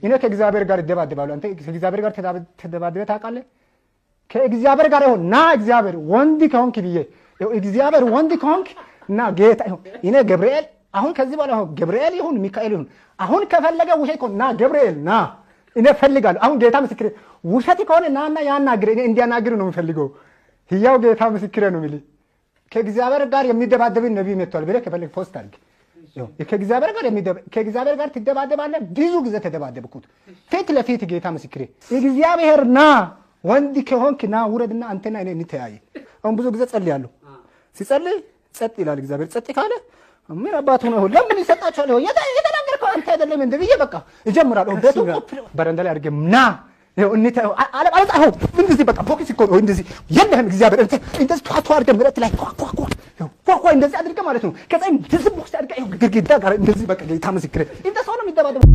እኔ ከእግዚአብሔር ጋር ይደባደባሉ። አንተ ከእግዚአብሔር ጋር ተደባደበ ታውቃለህ? ከእግዚአብሔር ጋር ይሁን ና እግዚአብሔር ወንድ ከሆንክ ብዬ እግዚአብሔር ወንድ ከሆንክ ና ጌታ ይሁን እኔ ገብርኤል አሁን ከዚህ በኋላ ገብርኤል ይሁን ሚካኤል ይሁን አሁን ከፈለገ ውሸት ከሆነ ና ገብርኤል ና እኔ ፈልጋለሁ። አሁን ጌታ ምስክሬ ውሸት ከሆነ ናና ያናግር እኔ እንዲያናግር ነው የምፈልገው። ሕያው ጌታ ምስክሬ ነው የሚል ከእግዚአብሔር ጋር የሚደባደብ ነብይ መጥቷል ብለህ ከፈለግ ፖስት አድርግ። ከእግዚአብሔር ጋር ትደባደባለህ። ብዙ ጊዜ ተደባደብኩት ፊት ለፊት ጌታ ምስክሬ እግዚአብሔር ና ወንድ ከሆንክ ና ውረድና አንተና እኔ እንተያይ። አሁን ብዙ ጊዜ ጸልያለሁ። ሲጸልይ ጸጥ ይላል እግዚአብሔር። ጸጥ ካለ ምን አባቱ ነው ለምን ይሰጣቸዋል? የተናገርከው አንተ አይደለም እንደ ብዬ በቃ እጀምራለሁ። ቤቱ በረንዳ ላይ አድርጌ ና ይኸው እንተያው አልጻፈው እንደዚህ በቃ ቦክስ እኮ ነው እንደዚህ የለህም እግዚአብሔር እንደዚህ ቷቷ አድርገህ ምረት ላይ ኳኳ እንደዚህ አድርገህ ማለት ነው። ከዛ እንደዚህ ቦክስ አድርገህ ግድግዳ ጋር እንደዚህ በቃ ጌታ ምስክሬ እንደዚህ ሰው ነው የሚደባደበው።